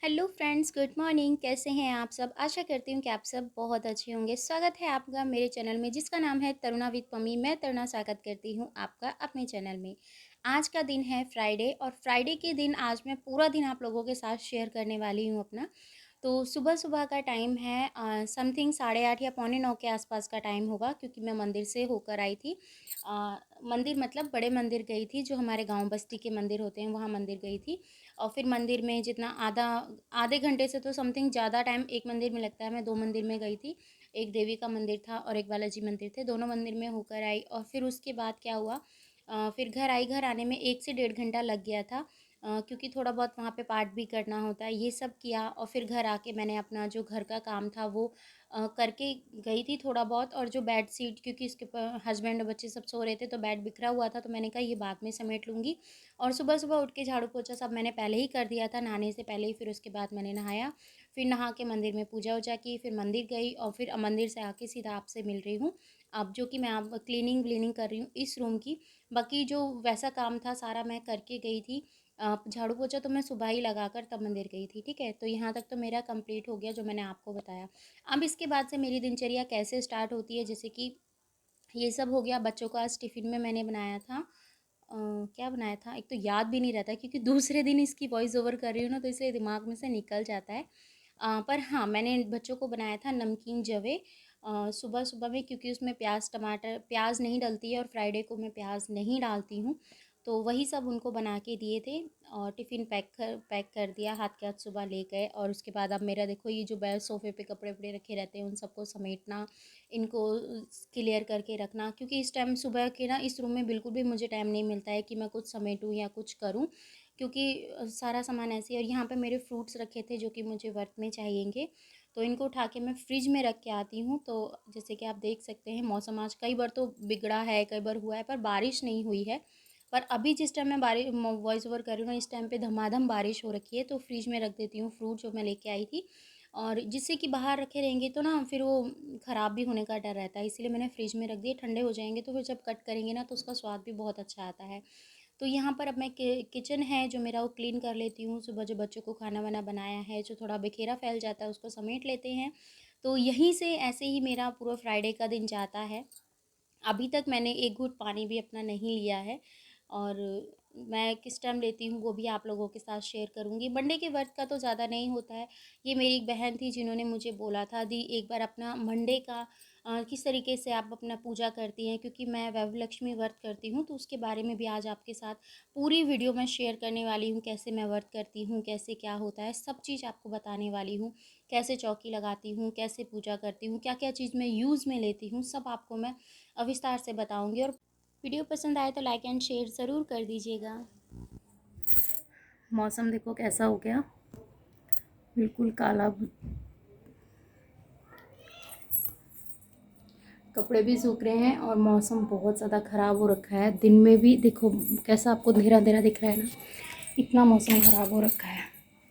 Hello friends, good morning. कैसे हैं आप सब? आशा करती हूँ कि आप सब बहुत अच्छे होंगे। स्वागत है आपका मेरे चैनल में जिसका नाम है तरुणा विद पम्मी। मैं तरुणा स्वागत करती हूँ आपका अपने चैनल में। आज का दिन है फ्राइडे और फ्राइडे के दिन आज मैं पूरा दिन आप लोगों के साथ शेयर करने वाली हूँ अपना। तो सुबह-सुबह का टाइम है समथिंग 8:30 या पौने 9 के आसपास का टाइम होगा, क्योंकि मैं मंदिर से होकर आई थी। मंदिर मतलब बड़े मंदिर गई थी, जो हमारे गाँव बस्ती के मंदिर होते हैं, वहाँ मंदिर गई थी। और फिर मंदिर में जितना आधे घंटे से तो समथिंग ज़्यादा टाइम एक मंदिर में लगता है। मैं 2 मंदिर में गई थी, एक देवी का मंदिर था और एक बालाजी मंदिर थे। दोनों मंदिर में होकर आई और फिर उसके बाद क्या हुआ, फिर घर आई। घर आने में 1 से डेढ़ घंटा लग गया था, क्योंकि थोड़ा बहुत वहाँ पे पाठ भी करना होता है, ये सब किया। और फिर घर आके मैंने अपना जो घर का काम था वो करके गई थी थोड़ा बहुत। और जो बेड शीट, क्योंकि इसके ऊपर हस्बैंड और बच्चे सब सो रहे थे तो बेड बिखरा हुआ था, तो मैंने कहा ये बाद में समेट लूँगी। और सुबह-सुबह उठ के झाड़ू पोछा सब मैंने पहले ही कर दिया था, नहाने से पहले ही। फिर उसके बाद मैंने नहाया, फिर नहा के मंदिर में पूजा-वूजा की, फिर मंदिर गई और फिर मंदिर से आके सीधा आपसे मिल रही हूँ। अब जो कि मैं अब क्लीनिंग-व्लीनिंग कर रही हूँ इस रूम की। बाकी जो वैसा काम था सारा मैं करके गई थी। झाड़ू पोछा तो मैं सुबह ही लगाकर तब मंदिर गई थी, ठीक है? तो यहाँ तक तो मेरा कंप्लीट हो गया जो मैंने आपको बताया। अब इसके बाद से मेरी दिनचर्या कैसे स्टार्ट होती है, जैसे कि ये सब हो गया। बच्चों को आज टिफ़िन में मैंने बनाया था, क्या बनाया था एक तो याद भी नहीं रहता, क्योंकि दूसरे दिन इसकी वॉइस ओवर कर रही हूँ ना, तो इसलिए दिमाग में से निकल जाता है। पर हाँ, मैंने बच्चों को बनाया था नमकीन जवे सुबह-सुबह में, क्योंकि उसमें प्याज़ टमाटर प्याज़ नहीं डलती है और फ्राइडे को मैं प्याज़ नहीं डालती हूँ। तो वही सब उनको बना के दिए थे और टिफ़िन पैक कर दिया, हाथ के हाथ सुबह ले गए। और उसके बाद अब मेरा देखो, ये जो सोफ़े पे कपड़े-वपड़े रखे रहते हैं उन सबको समेटना, इनको क्लियर करके रखना, क्योंकि इस टाइम सुबह के ना इस रूम में बिल्कुल भी मुझे टाइम नहीं मिलता है कि मैं कुछ समेटूँ या कुछ करूँ, क्योंकि सारा सामान ऐसे ही। और यहाँ पे मेरे फ्रूट्स रखे थे जो कि मुझे व्रत में चाहिएंगे, तो इनको उठा के मैं फ्रिज में रख के आती हूँ। तो जैसे कि आप देख सकते हैं, मौसम आज कई बार तो बिगड़ा है, कई बार हुआ है, पर बारिश नहीं हुई है। पर अभी जिस टाइम मैं वॉइस ओवर कर रही हूँ ना, इस टाइम पे धमाधम बारिश हो रखी है, तो फ्रिज में रख देती हूँ फ्रूट जो मैं लेके आई थी। और जिससे कि बाहर रखे रहेंगे तो ना फिर वो ख़राब भी होने का डर रहता है, इसलिए मैंने फ्रिज में रख दिए। ठंडे हो जाएंगे तो फिर जब कट करेंगे ना तो उसका स्वाद भी बहुत अच्छा आता है। तो यहाँ पर अब मैं किचन है जो मेरा वो क्लीन कर लेती हूँ। सुबह जो बच्चों को खाना वाना बनाया है, जो थोड़ा बिखेरा फैल जाता है उसको समेट लेते हैं। तो यहीं से ऐसे ही मेरा पूरा फ्राइडे का दिन जाता है। अभी तक मैंने एक घूँट पानी भी अपना नहीं लिया है। और मैं किस टाइम लेती हूँ वो भी आप लोगों के साथ शेयर करूँगी। मंडे के व्रत का तो ज़्यादा नहीं होता है। ये मेरी एक बहन थी जिन्होंने मुझे बोला था, दी एक बार अपना मंडे का किस तरीके से आप अपना पूजा करती हैं, क्योंकि मैं वैभलक्ष्मी व्रत करती हूँ, तो उसके बारे में भी आज आपके साथ पूरी वीडियो मैं शेयर करने वाली हूँ। कैसे मैं व्रत करती हूँ, कैसे क्या होता है, सब चीज़ आपको बताने वाली हूँ। कैसे चौकी लगाती हूँ, कैसे पूजा करती हूँ, क्या क्या चीज़ मैं यूज़ में लेती हूँ, सब आपको मैं विस्तार से बताऊँगी। और वीडियो पसंद आए तो लाइक एंड शेयर ज़रूर कर दीजिएगा। मौसम देखो कैसा हो गया, बिल्कुल काला। कपड़े भी सूख रहे हैं और मौसम बहुत ज़्यादा ख़राब हो रखा है। दिन में भी देखो कैसा आपको अंधेरा अंधेरा दिख रहा है ना, इतना मौसम ख़राब हो रखा है।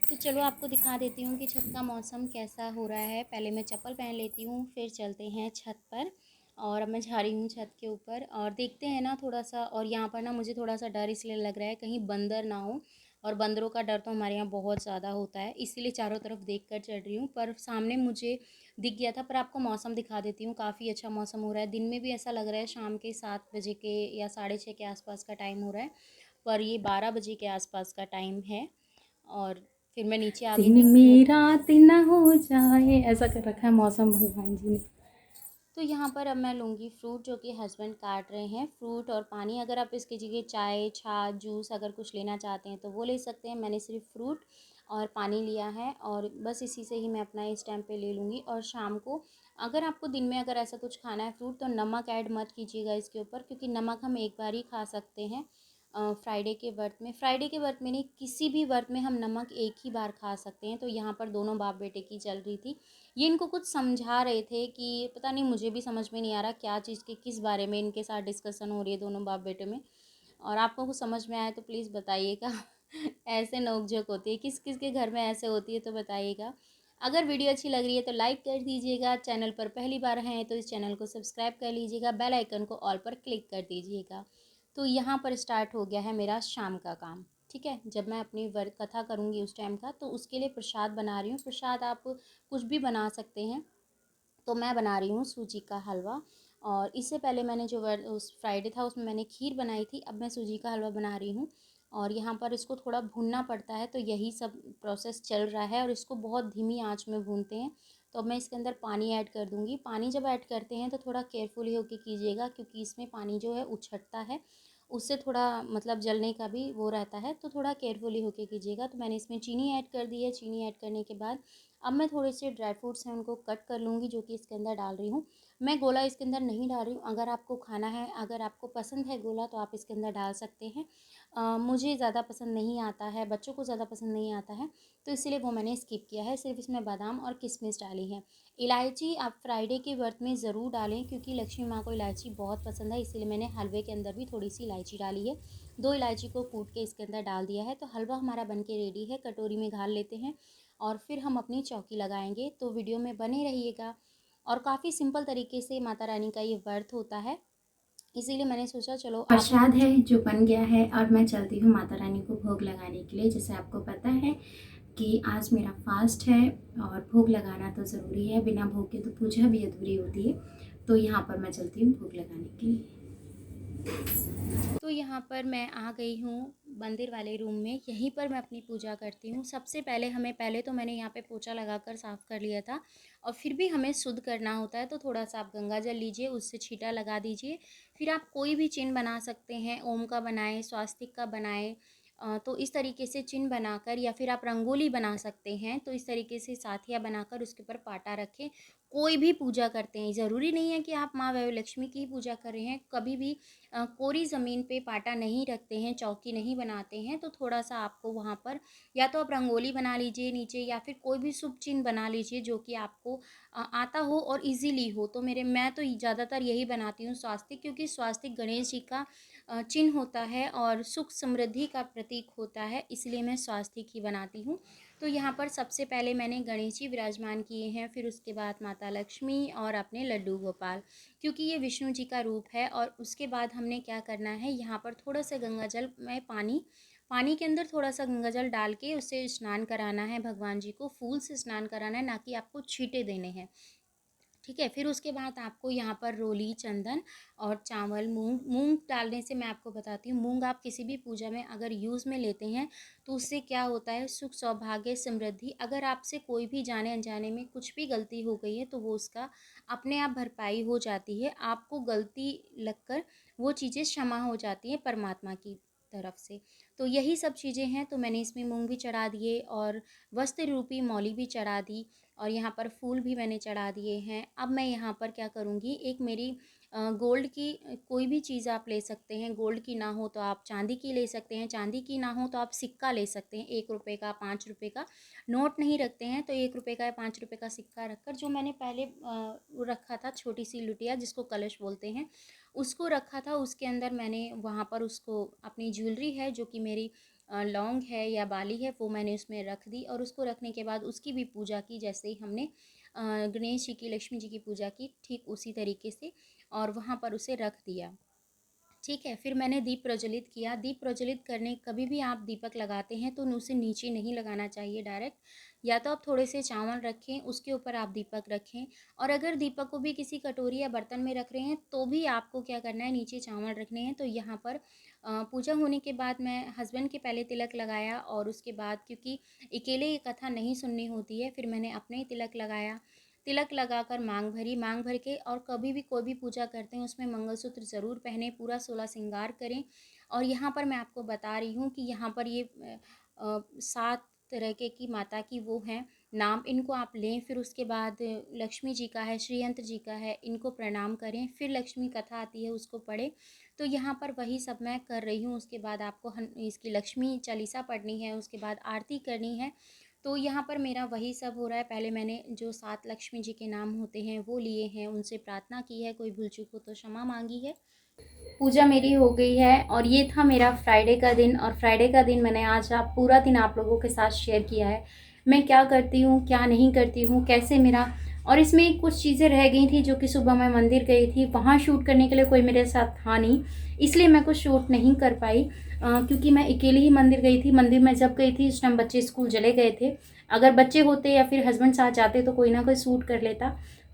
तो चलो आपको दिखा देती हूँ कि छत का मौसम कैसा हो रहा है। पहले मैं चप्पल पहन लेती हूँ, फिर चलते हैं छत पर। और अब मैं जा रही हूँ छत के ऊपर और देखते हैं ना थोड़ा सा। और यहाँ पर ना मुझे थोड़ा सा डर इसलिए लग रहा है कहीं बंदर ना हो, और बंदरों का डर तो हमारे यहाँ बहुत ज़्यादा होता है, इसीलिए चारों तरफ देख कर चढ़ रही हूँ। पर सामने मुझे दिख गया था। पर आपको मौसम दिखा देती हूँ, काफ़ी अच्छा मौसम हो रहा है। दिन में भी ऐसा लग रहा है शाम के 7 बजे के या 6:30 के आसपास का टाइम हो रहा है, पर ये 12 बजे के आसपास का टाइम है। और फिर मैं नीचे आ गई दिन थी में रात न हो जाए, ऐसा कर रखा है मौसम भगवान जी ने। तो यहाँ पर अब मैं लूँगी फ्रूट जो कि हस्बैंड काट रहे हैं। फ्रूट और पानी, अगर आप इसकी जगह चाय, छाछ, जूस अगर कुछ लेना चाहते हैं तो वो ले सकते हैं। मैंने सिर्फ फ्रूट और पानी लिया है और बस इसी से ही मैं अपना इस टाइम पे ले लूँगी। और शाम को अगर आपको दिन में अगर ऐसा कुछ खाना है फ्रूट, तो नमक ऐड मत कीजिएगा इसके ऊपर, क्योंकि नमक हम एक बार ही खा सकते हैं फ्राइडे के व्रत में नहीं, किसी भी व्रत में हम नमक एक ही बार खा सकते हैं। तो यहाँ पर दोनों बाप बेटे की चल रही थी। ये इनको कुछ समझा रहे थे कि पता नहीं, मुझे भी समझ में नहीं आ रहा क्या चीज़ के किस बारे में इनके साथ डिस्कशन हो रही है दोनों बाप बेटे में। और आपको कुछ समझ में आए तो प्लीज़ बताइएगा। ऐसे नोक-झोंक होती है, किस-किस के घर में ऐसे होती है तो बताइएगा। अगर वीडियो अच्छी लग रही है तो लाइक कर दीजिएगा, चैनल पर पहली बार हैं तो इस चैनल को सब्सक्राइब कर लीजिएगा, बेल आइकन को ऑल पर क्लिक कर दीजिएगा। तो यहाँ पर स्टार्ट हो गया है मेरा शाम का काम। ठीक है, जब मैं अपनी वर कथा करूँगी उस टाइम का, तो उसके लिए प्रसाद बना रही हूँ। प्रसाद आप कुछ भी बना सकते हैं। तो मैं बना रही हूँ सूजी का हलवा। और इससे पहले मैंने जो उस फ्राइडे था उसमें मैंने खीर बनाई थी, अब मैं सूजी का हलवा बना रही हूँ। और यहाँ पर इसको थोड़ा भूनना पड़ता है, तो यही सब प्रोसेस चल रहा है और इसको बहुत धीमी आंच में भूनते हैं। तो अब मैं इसके अंदर पानी ऐड कर दूँगी। पानी जब ऐड करते हैं तो थोड़ा केयरफुली होके कीजिएगा, क्योंकि इसमें पानी जो है उछटता है, उससे थोड़ा मतलब जलने का भी वो रहता है, तो थोड़ा केयरफुली होके कीजिएगा। तो मैंने इसमें चीनी ऐड कर दी है। चीनी ऐड करने के बाद अब मैं थोड़े से ड्राई फ्रूट्स हैं उनको कट कर लूँगी, जो कि इसके अंदर डाल रही हूँ। मैं गोला इसके अंदर नहीं डाल रही हूँ। अगर आपको खाना है, अगर आपको पसंद है गोला, तो आप इसके अंदर डाल सकते हैं। मुझे ज़्यादा पसंद नहीं आता है, बच्चों को ज़्यादा पसंद नहीं आता है, तो इसीलिए वो मैंने स्किप किया है। सिर्फ इसमें बादाम और किशमिश डाली है। इलायची आप फ्राइडे के व्रत में ज़रूर डालें, क्योंकि लक्ष्मी माँ को इलायची बहुत पसंद है, इसीलिए मैंने हलवे के अंदर भी थोड़ी सी इलायची डाली है। 2 इलायची को कूट के इसके अंदर डाल दिया है। तो हलवा हमारा बन के रेडी है। कटोरी में घाल लेते हैं और फिर हम अपनी चौकी लगाएंगे। तो वीडियो में बने रहिएगा। और काफ़ी सिंपल तरीके से माता रानी का ये व्रत होता है, इसीलिए मैंने सोचा चलो आप प्रसाद है जो बन गया है और मैं चलती हूँ माता रानी को भोग लगाने के लिए। जैसे आपको पता है कि आज मेरा फास्ट है और भोग लगाना तो ज़रूरी है, बिना भोग के तो पूजा भी अधूरी होती है। तो यहाँ पर मैं चलती हूँ भोग लगाने के लिए। तो यहाँ पर मैं आ गई हूँ मंदिर वाले रूम में। यहीं पर मैं अपनी पूजा करती हूँ। सबसे पहले तो मैंने यहाँ पे पोछा लगाकर साफ़ कर लिया था। और फिर भी हमें शुद्ध करना होता है, तो थोड़ा सा आप गंगा जल लीजिए, उससे छींटा लगा दीजिए। फिर आप कोई भी चिन्ह बना सकते हैं, ओम का बनाएं, स्वास्तिक का बनाएं। तो इस तरीके से चिन्ह बनाकर, या फिर आप रंगोली बना सकते हैं, तो इस तरीके से साथिया बनाकर उसके ऊपर पाटा रखें। कोई भी पूजा करते हैं, ज़रूरी नहीं है कि आप माँ लक्ष्मी की ही पूजा कर रहे हैं। कभी भी कोरी ज़मीन पे पाटा नहीं रखते हैं, चौकी नहीं बनाते हैं, तो थोड़ा सा आपको वहाँ पर या तो आप रंगोली बना लीजिए नीचे, या फिर कोई भी शुभ चिन्ह बना लीजिए जो कि आपको आता हो और इजीली हो। तो मैं तो ज़्यादातर यही बनाती हूँ, स्वास्तिक, क्योंकि स्वास्तिक गणेश जी का चिन्ह होता है और सुख समृद्धि का प्रतीक होता है, इसलिए मैं स्वास्तिक ही बनाती हूँ। तो यहाँ पर सबसे पहले मैंने गणेश जी विराजमान किए हैं, फिर उसके बाद माता लक्ष्मी और अपने लड्डू गोपाल, क्योंकि ये विष्णु जी का रूप है। और उसके बाद हमने क्या करना है, यहाँ पर थोड़ा सा गंगा जल में पानी के अंदर थोड़ा सा गंगा जल डाल के उससे स्नान कराना है। भगवान जी को फूल से स्नान कराना है, ना कि आपको छींटे देने हैं। ठीक है, फिर उसके बाद आपको यहाँ पर रोली, चंदन और चावल, मूंग डालने से मैं आपको बताती हूँ, मूंग आप किसी भी पूजा में अगर यूज़ में लेते हैं तो उससे क्या होता है, सुख, सौभाग्य, समृद्धि। अगर आपसे कोई भी जाने अनजाने में कुछ भी गलती हो गई है, तो वो उसका अपने आप भरपाई हो जाती है। आपको गलती लगकर वो चीज़ें क्षमा हो जाती हैं परमात्मा की तरफ से। तो यही सब चीज़ें हैं। तो मैंने इसमें मूंग भी चढ़ा दिए और वस्त्र रूपी मौली भी चढ़ा दी, और यहाँ पर फूल भी मैंने चढ़ा दिए हैं। अब मैं यहाँ पर क्या करूँगी, एक मेरी गोल्ड की कोई भी चीज़ आप ले सकते हैं। गोल्ड की ना हो तो आप चांदी की ले सकते हैं, चांदी की ना हो तो आप सिक्का ले सकते हैं। 1 रुपये का, 5 रुपये का। नोट नहीं रखते हैं तो 1 रुपये का या 5 रुपये का सिक्का रखकर, जो मैंने पहले रखा था छोटी सी लुटिया जिसको कलश बोलते हैं, उसको रखा था। उसके अंदर मैंने वहाँ पर उसको अपनी ज्वेलरी है जो कि मेरी लौंग है या बाली है, वो मैंने उसमें रख दी। और उसको रखने के बाद उसकी भी पूजा की, जैसे ही हमने गणेश जी की, लक्ष्मी जी की पूजा की, ठीक उसी तरीके से, और वहाँ पर उसे रख दिया। ठीक है, फिर मैंने दीप प्रज्वलित किया। दीप प्रज्वलित करने, कभी भी आप दीपक लगाते हैं तो उसे नीचे नहीं लगाना चाहिए डायरेक्ट, या तो आप थोड़े से चावल रखें, उसके ऊपर आप दीपक रखें। और अगर दीपक को भी किसी कटोरी या बर्तन में रख रहे हैं तो भी आपको क्या करना है, नीचे चावल रखने हैं। तो यहाँ पर पूजा होने के बाद मैं हस्बैंड के पहले तिलक लगाया, और उसके बाद, क्योंकि अकेले ये कथा नहीं सुननी होती है, फिर मैंने अपने ही तिलक लगाया। तिलक लगाकर मांग भरी, मांग भर के, और कभी भी कोई भी पूजा करते हैं उसमें मंगलसूत्र ज़रूर पहने, पूरा 16 श्रृंगार करें। और यहाँ पर मैं आपको बता रही हूँ कि यहाँ पर ये 7 तरह के की माता की वो हैं नाम, इनको आप लें। फिर उसके बाद लक्ष्मी जी का है, श्री यंत्र जी का है, इनको प्रणाम करें। फिर लक्ष्मी कथा आती है, उसको पढ़ें। तो यहाँ पर वही सब मैं कर रही हूँ। उसके बाद आपको इसकी लक्ष्मी चालीसा पढ़नी है, उसके बाद आरती करनी है। तो यहाँ पर मेरा वही सब हो रहा है। पहले मैंने जो 7 लक्ष्मी जी के नाम होते हैं वो लिए हैं, उनसे प्रार्थना की है, कोई भूल चूक हो तो क्षमा मांगी है। पूजा मेरी हो गई है, और ये था मेरा फ्राइडे का दिन। और फ्राइडे का दिन मैंने आज आप पूरा दिन आप लोगों के साथ शेयर किया है, मैं क्या करती हूँ, क्या नहीं करती हूँ, कैसे मेरा और इसमें कुछ चीज़ें रह गई थी जो कि सुबह मैं मंदिर गई थी, वहाँ शूट करने के लिए कोई मेरे साथ था नहीं, इसलिए मैं कुछ शूट नहीं कर पाई। क्योंकि मैं अकेली ही मंदिर गई थी। मंदिर में जब गई थी उस टाइम बच्चे स्कूल चले गए थे। अगर बच्चे होते या फिर हस्बैंड साथ जाते तो कोई ना कोई शूट कर लेता,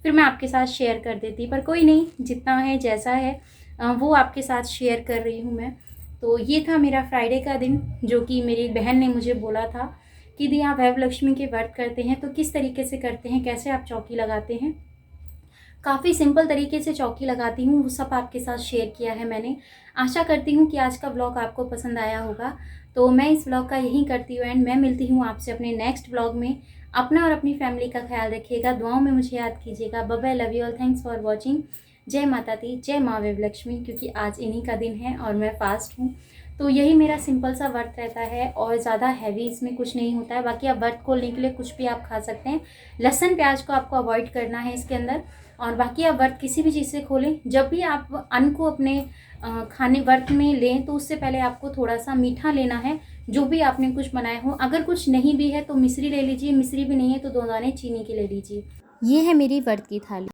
फिर मैं आपके साथ शेयर कर देती, पर कोई नहीं, जितना है जैसा है वो आपके साथ शेयर कर रही हूँ मैं। तो ये था मेरा फ्राइडे का दिन, जो कि मेरी बहन ने मुझे बोला था कि यदि आप वैभलक्ष्मी के व्रत करते हैं तो किस तरीके से करते हैं, कैसे आप चौकी लगाते हैं। काफ़ी सिंपल तरीके से चौकी लगाती हूँ, वो सब आपके साथ शेयर किया है मैंने। आशा करती हूँ कि आज का व्लॉग आपको पसंद आया होगा। तो मैं इस व्लॉग का यहीं करती हूँ एंड मैं मिलती हूँ आपसे अपने नेक्स्ट व्लॉग में। अपना और अपनी फैमिली का ख्याल रखिएगा, दुआओं में मुझे याद कीजिएगा। Bye bye, love you all, thanks for watching. जय माता दी, जय माँ वैभलक्ष्मी, क्योंकि आज इन्हीं का दिन है और मैं फास्ट हूँ। तो यही मेरा सिंपल सा व्रत रहता है और ज़्यादा हैवी इसमें कुछ नहीं होता है। बाकी आप व्रत खोलने के लिए कुछ भी आप खा सकते हैं। लहसुन प्याज को आपको अवॉइड करना है इसके अंदर। और बाकी आप व्रत किसी भी चीज़ से खोलें, जब भी आप अन्न को अपने खाने व्रत में लें तो उससे पहले आपको थोड़ा सा मीठा लेना है, जो भी आपने कुछ बनाया हो। अगर कुछ नहीं भी है तो मिश्री ले लीजिए, मिश्री भी नहीं है तो 2 दाने चीनी के ले लीजिए। ये है मेरी व्रत की थाली।